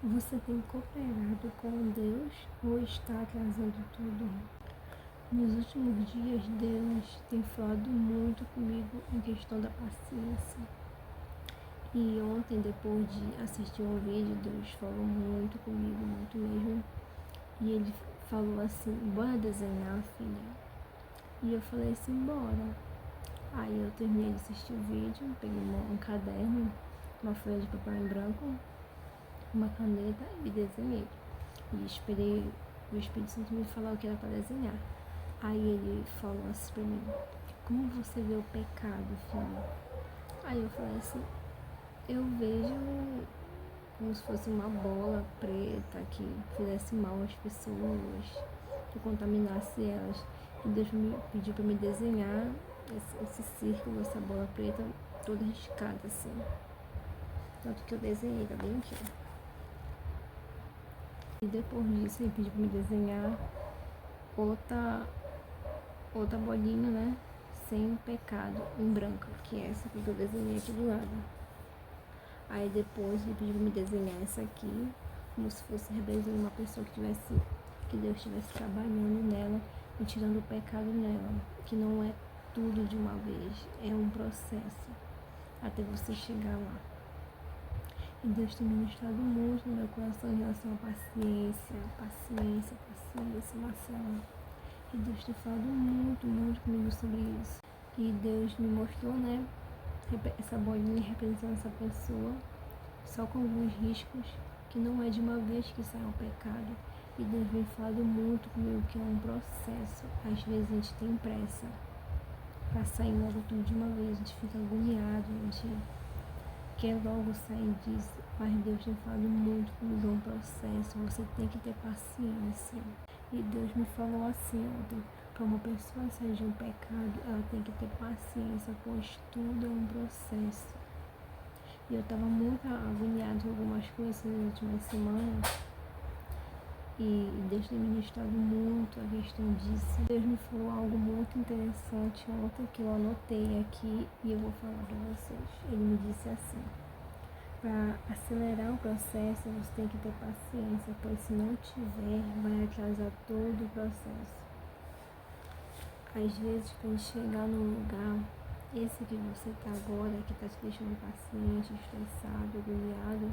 Você tem cooperado com Deus ou está atrasando tudo? Nos últimos dias, Deus tem falado muito comigo em questão da paciência. E ontem, depois de assistir um vídeo, Deus falou muito comigo, muito mesmo. E ele falou assim: bora desenhar, filha. E eu falei assim: bora. Aí eu terminei de assistir o vídeo, peguei um caderno, uma folha de papel em branco, uma caneta e desenhei. E esperei o Espírito Santo me falar o que era para desenhar. Aí ele falou assim pra mim: como você vê o pecado, filho? Aí eu falei assim: eu vejo como se fosse uma bola preta que fizesse mal às pessoas, que contaminasse elas. E Deus me pediu para me desenhar esse círculo, essa bola preta toda riscada assim. Tanto que eu desenhei, tá bem aqui. E depois disso ele pediu para me desenhar outra bolinha, né? Sem pecado, em branco, que é essa que eu desenhei aqui do lado. Aí depois ele pediu para me desenhar essa aqui, como se fosse representando uma pessoa que Deus estivesse trabalhando nela e tirando o pecado nela, que não é tudo de uma vez, é um processo até você chegar lá. E Deus tem ministrado muito no meu coração em relação à paciência, Marcela. E Deus tem falado muito, muito comigo sobre isso. E Deus me mostrou, né, essa bolinha representando essa pessoa, só com alguns riscos, que não é de uma vez que sai o pecado. E Deus vem falando muito comigo que é um processo. Às vezes a gente tem pressa para sair logo tudo de uma vez, a gente fica agoniado, a gente quer logo sair disso. Mas Deus tem falado muito comigo, é um processo, você tem que ter paciência. E Deus me falou assim ontem: para uma pessoa sair de um pecado, ela tem que ter paciência, pois tudo é um processo. E eu estava muito agoniada com algumas coisas nas últimas semanas. E Deus tem ministrado muito a questão disso. Deus me falou algo muito interessante ontem que eu anotei aqui e eu vou falar para vocês. Ele me disse assim: para acelerar o processo, você tem que ter paciência, pois se não tiver, vai atrasar todo o processo. Às vezes, para gente chegar num lugar, esse que você está agora, que está te deixando impaciente, estressado, agoniado,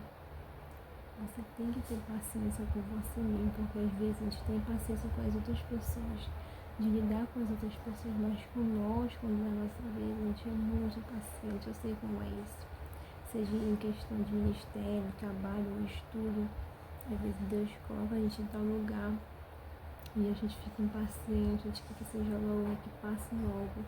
você tem que ter paciência com você mesmo, porque às vezes a gente tem paciência com as outras pessoas, de lidar com as outras pessoas, mas conosco, na nossa vida, a gente é muito paciente, eu sei como é isso. Seja em questão de ministério, trabalho, estudo, às vezes Deus coloca a gente em tal lugar e a gente fica impaciente, a gente quer que seja logo, que passe logo,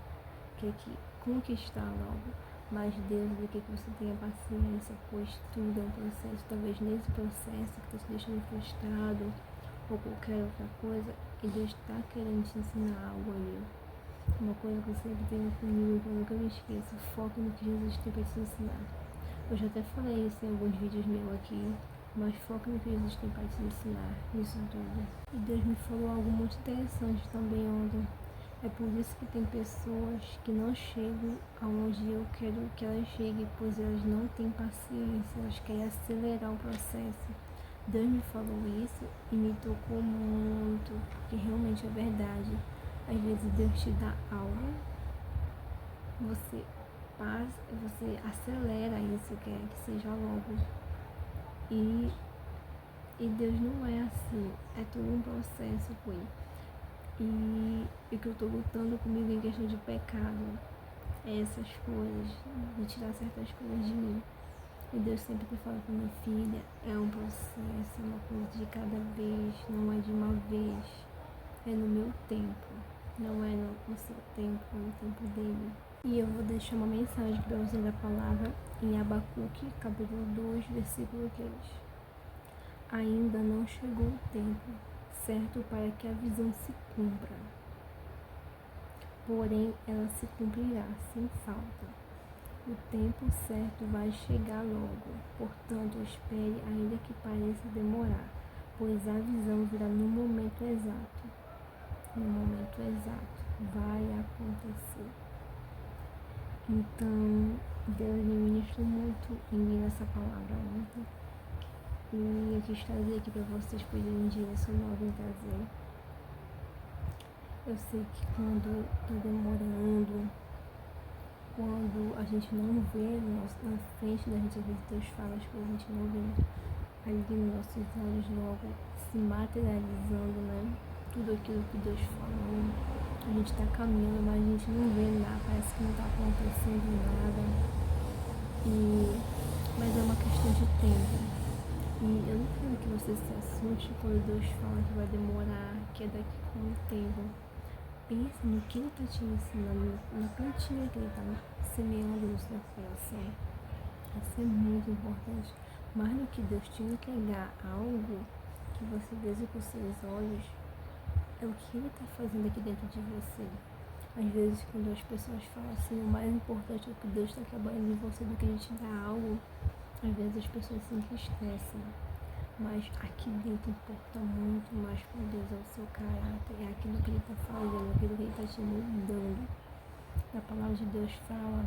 quer que conquistar logo. Mas Deus quer que você tenha paciência, pois tudo é um processo. Talvez nesse processo que está te deixando frustrado ou qualquer outra coisa, e Deus está querendo te ensinar algo ali. Uma coisa que eu sempre tenho comigo, que eu nunca me esqueço: foca no que Jesus tem para te ensinar. Eu já até falei isso em alguns vídeos meus aqui, mas foca no que Jesus tem para te ensinar, nisso tudo. E Deus me falou algo muito interessante também ontem. É por isso que tem pessoas que não chegam aonde eu quero que elas cheguem, pois elas não têm paciência, elas querem acelerar o processo. Deus me falou isso e me tocou muito, porque realmente é verdade. Às vezes Deus te dá algo, você acelera isso, quer que seja logo. E Deus não é assim, é todo um processo com ele. E o que eu estou lutando comigo em questão de pecado é essas coisas, de tirar certas coisas de mim. E Deus sempre te fala com minha filha: é um processo, é uma coisa de cada vez, não é de uma vez, é no meu tempo, não é no seu tempo, é no tempo dele. E eu vou deixar uma mensagem para você da palavra em Abacuque, capítulo 2, versículo 3. Ainda não chegou o tempo certo para que a visão se cumpra, porém ela se cumprirá sem falta. O tempo certo vai chegar logo, portanto espere, ainda que pareça demorar, pois a visão virá no momento exato. No momento exato vai acontecer. Então Deus me ministrou muito em mim nessa palavra ontem. E eu quis trazer aqui para vocês poderem direcionar e trazer. Eu sei que quando tá demorando, quando a gente não vê na frente da gente, às vezes Deus fala as coisas, a gente não vê ali nos nossos olhos logo se materializando, né? Tudo aquilo que Deus falou. A gente tá caminhando, mas a gente não vê nada, parece que não tá acontecendo nada. Mas é uma questão de tempo. E eu não quero que você se assuste quando Deus fala que vai demorar, que é daqui com o tempo. Pense no que Ele está te ensinando, na plantinha que Ele está semeando no seu coração. Isso é muito importante. Mais do que Deus te entregar algo que você veja com seus olhos, é o que Ele está fazendo aqui dentro de você. Às vezes, quando as pessoas falam assim, o mais importante é que Deus está trabalhando em você do que Ele te dá algo, às vezes as pessoas se entristecem. Mas aqui dentro importa muito mais com Deus, é o seu caráter, é aquilo que Ele está fazendo, aquilo que Ele está te mudando. A palavra de Deus fala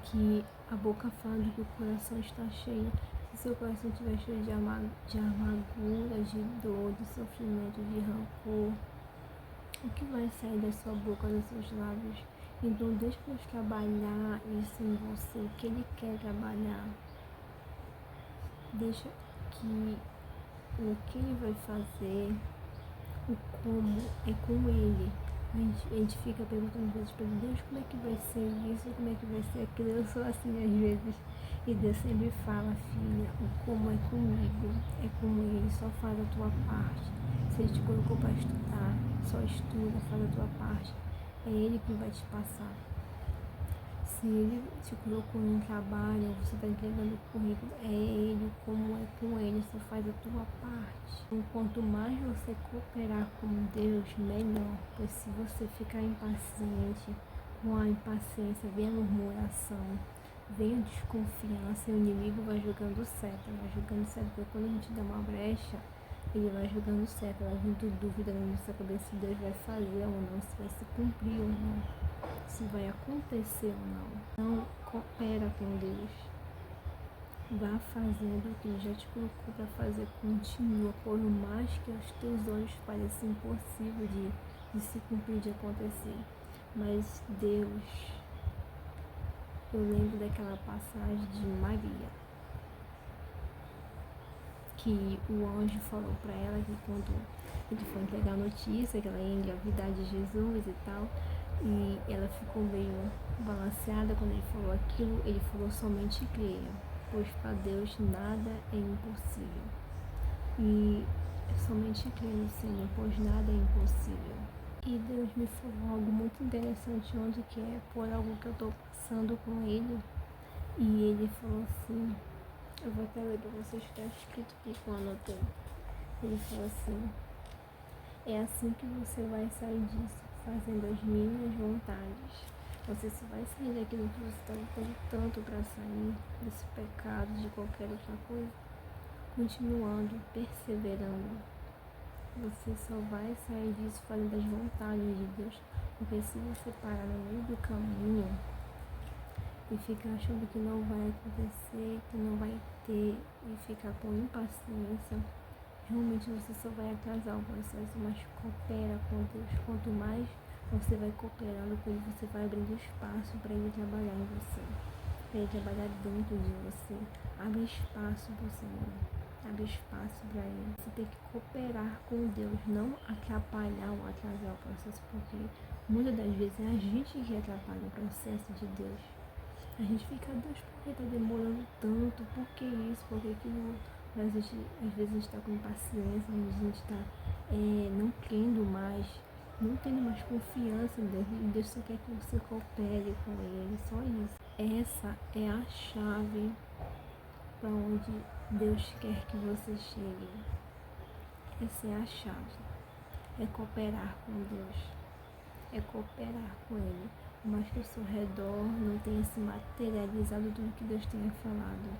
que a boca fala do que o coração está cheio. Se seu coração estiver cheio de amargura, de dor, de sofrimento, de rancor, o que vai sair da sua boca, dos seus lábios? Então deixa Deus trabalhar isso em você, o que Ele quer trabalhar. Deixa que o que Ele vai fazer, o como, é com Ele. A gente fica perguntando às vezes para Deus, como é que vai ser isso, como é que vai ser aquilo. Eu sou assim às vezes. E Deus sempre fala, filha, o como é comigo, é com Ele, só faz a tua parte. Se Ele te colocou para estudar, só estuda, faz a tua parte. É Ele que vai te passar. Se Ele te colocou num trabalho, você está entregando o currículo, é Ele, como é com Ele, só faz a tua parte. Então, quanto mais você cooperar com Deus, melhor. Pois se você ficar impaciente, com a impaciência vem a murmuração, vem a desconfiança, e o inimigo vai jogando seta, porque quando a gente dá uma brecha, ele vai jogando seta, vai vindo dúvida na nossa cabeça se Deus vai fazer ou não, se vai se cumprir ou não, se vai acontecer ou não. Então, coopera com Deus. Vá fazendo o que Ele já te colocou para fazer. Continua, por mais que aos teus olhos pareça impossível de se cumprir, de acontecer. Mas Deus, eu lembro daquela passagem de Maria, que o anjo falou para ela que quando ele foi entregar a notícia que ela ia engravidar de Jesus e tal, e ela ficou meio balanceada quando ele falou aquilo. Ele falou: somente creia, pois para Deus nada é impossível. E somente creia no Senhor, pois nada é impossível. E Deus me falou algo muito interessante ontem, que é por algo que eu estou passando com Ele. E Ele falou assim, eu vou até ler para vocês, está escrito aqui que eu anotei. Ele falou assim: é assim que você vai sair disso, fazendo as minhas vontades. Você só vai sair daquilo que você está lutando tanto para sair, desse pecado, de qualquer outra coisa, continuando, perseverando. Você só vai sair disso fazendo as vontades de Deus. Porque se você parar no meio do caminho e ficar achando que não vai acontecer, que não vai ter, e ficar com impaciência, realmente você só vai atrasar o processo. Mas coopera com Deus. Quanto mais você vai cooperando com Ele, você vai abrindo espaço para Ele trabalhar em você, para Ele trabalhar dentro de você. Abre espaço para o Senhor, abre espaço para Ele. Você tem que cooperar com Deus, não atrapalhar ou atrasar o processo, porque muitas das vezes é a gente que atrapalha o processo de Deus. A gente fica: Deus, por que está demorando tanto? Por que isso? Por que aquilo? Mas às vezes a gente está com impaciência, a gente está não crendo mais, não tendo mais confiança em Deus. E Deus só quer que você coopere com Ele, só isso. Essa é a chave para onde Deus quer que você chegue. Essa é a chave. É cooperar com Deus. É cooperar com Ele. Por mais que ao seu redor não tenha se materializado tudo que Deus tenha falado,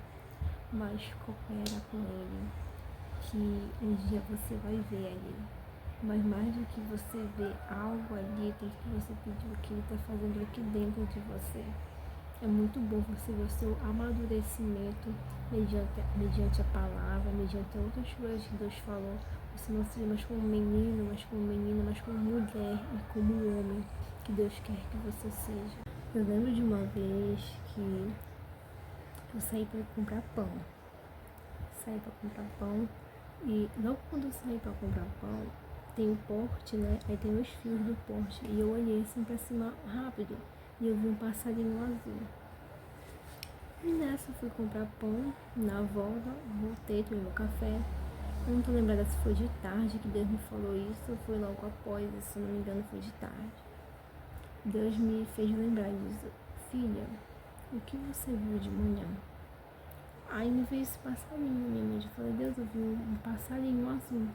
mas coopera com Ele, que um dia você vai ver ali. Mas mais do que você ver algo ali, tanto que você pediu, o que Ele está fazendo aqui dentro de você. É muito bom você ver o seu amadurecimento mediante a palavra, mediante outras coisas que Deus falou. Você não se vê mais como menino, mas como menina, mas como mulher e como homem que Deus quer que você seja. Eu lembro de uma vez que eu saí para comprar pão. Saí para comprar pão e logo quando eu saí para comprar pão, tem o porte, né? Aí tem os fios do porte. E eu olhei assim pra cima rápido e eu vi um passarinho azul. E nessa eu fui comprar pão, na volta, voltei, tomei meu café. Eu não tô lembrada se foi de tarde que Deus me falou isso ou foi logo após, se não me engano foi de tarde. Deus me fez lembrar disso. Filha, o que você viu de manhã? Aí me veio esse passarinho na minha mente. Eu falei, Deus, eu vi um passarinho azul.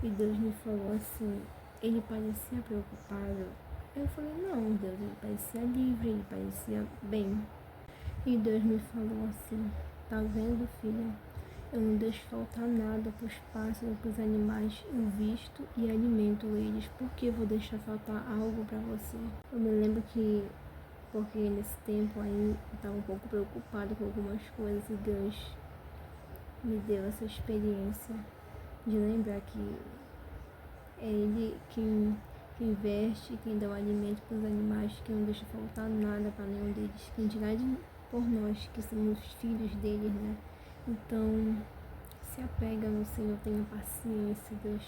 E Deus me falou assim, ele parecia preocupado. Eu falei, não, Deus, ele parecia livre, ele parecia bem. E Deus me falou assim, tá vendo, filha? Eu não deixo faltar nada para os pássaros, para os animais. Eu visto e alimento eles. Por que vou deixar faltar algo para você? Eu me lembro que, porque nesse tempo aí eu estava um pouco preocupada com algumas coisas e Deus me deu essa experiência de lembrar que é Ele quem veste, quem dá o alimento para os animais, que não deixa faltar nada para nenhum deles. Quem dirá por nós, que somos filhos deles, né? Então, se apega no Senhor, tenha paciência. Deus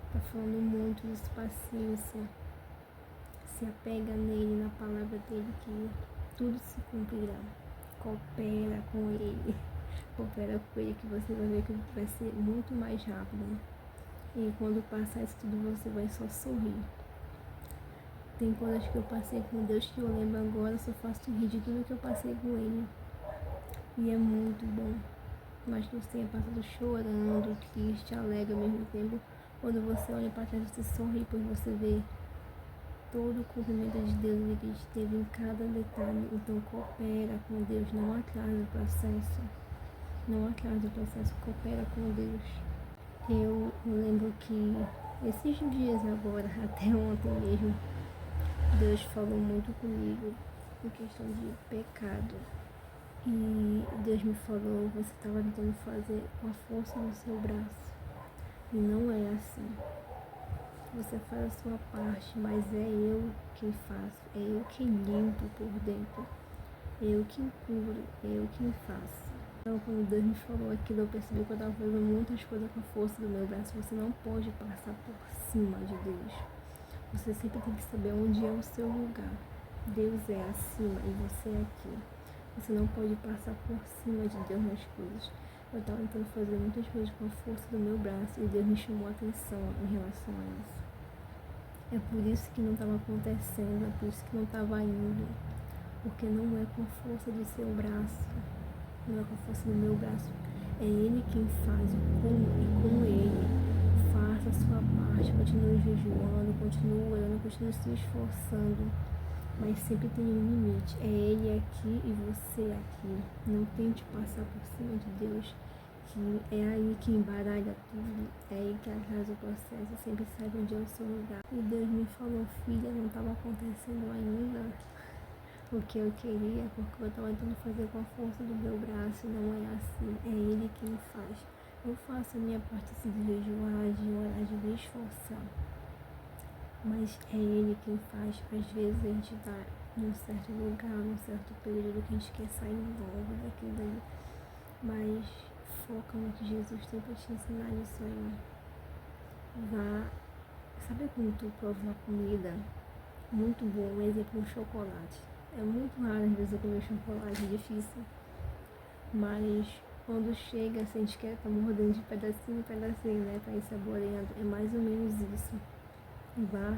está falando muito disso, paciência. Se apega nele, na palavra dele, que tudo se cumprirá. Coopera com ele. Coopera com ele, que você vai ver que vai ser muito mais rápido. E quando passar isso tudo, você vai só sorrir. Tem coisas que eu passei com Deus que eu lembro agora, só faço rir de tudo que eu passei com Ele. E é muito bom. Mas que você tenha passado chorando, triste, alegre ao mesmo tempo. Quando você olha para trás, você sorri, pois você vê todo o cumprimento de Deus que esteve em cada detalhe. Então coopera com Deus, não atrasa o processo. Não atrasa o processo, coopera com Deus. Eu lembro que esses dias agora, até ontem mesmo, Deus falou muito comigo em questão de pecado. E Deus me falou, você estava tentando fazer com a força no seu braço. E não é assim. Você faz a sua parte, mas é eu quem faço. É eu quem limpo por dentro. É eu quem cubro. É eu quem faço. Então, quando Deus me falou aquilo, eu percebi que eu estava fazendo muitas coisas com a força do meu braço. Você não pode passar por cima de Deus. Você sempre tem que saber onde é o seu lugar. Deus é acima e você é aqui. Você não pode passar por cima de Deus nas coisas. Eu estava tentando fazer muitas coisas com a força do meu braço e Deus me chamou a atenção em relação a isso. É por isso que não estava acontecendo, é por isso que não estava indo. Porque não é com a força do seu braço, não é com a força do meu braço. É Ele quem faz, e com Ele. Faça a sua parte, continue jejuando, continue orando, continue se esforçando, mas sempre tem um limite. É Ele aqui e você aqui. Não tente passar por cima de Deus, que é aí que embaralha tudo, é aí que atrasa o processo. Sempre sabe onde é o seu lugar. E Deus me falou, filha, não estava acontecendo ainda o que eu queria, porque eu estava tentando fazer com a força do meu braço. Não é assim, é Ele quem faz. Eu faço a minha parte assim, de jejuar, de orar, de me esforçar. Mas é Ele quem faz. Às vezes a gente está num certo lugar, num certo período que a gente quer sair logo daquilo ali. Mas foca no que Jesus tem para te ensinar isso aí. Vá. Sabe quando tu prova uma comida muito boa, um exemplo, um chocolate? É muito raro às vezes eu comer chocolate, é difícil. Mas quando chega, assim, a gente quer estar mordendo de pedacinho em pedacinho, né? Para ir saboreando. É mais ou menos isso. Vá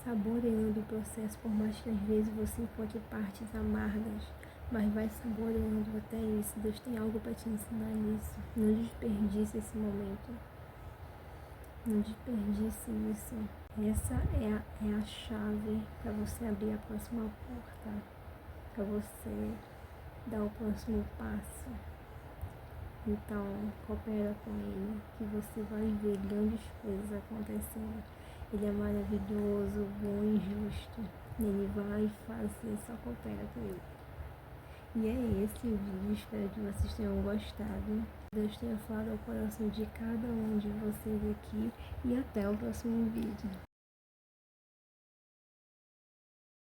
saboreando o processo, por mais que às vezes você encontre partes amargas, mas vai saboreando até isso. Deus tem algo para te ensinar nisso. Não desperdice esse momento. Não desperdice isso. Essa é a chave para você abrir a próxima porta, para você dar o próximo passo. Então, coopera com Ele, que você vai ver grandes coisas acontecendo. Ele é maravilhoso, bom e justo. Ele vai fazer, só coopera com Ele. E é esse o vídeo, espero que vocês tenham gostado. Deus tenha falado ao coração de cada um de vocês aqui e até o próximo vídeo.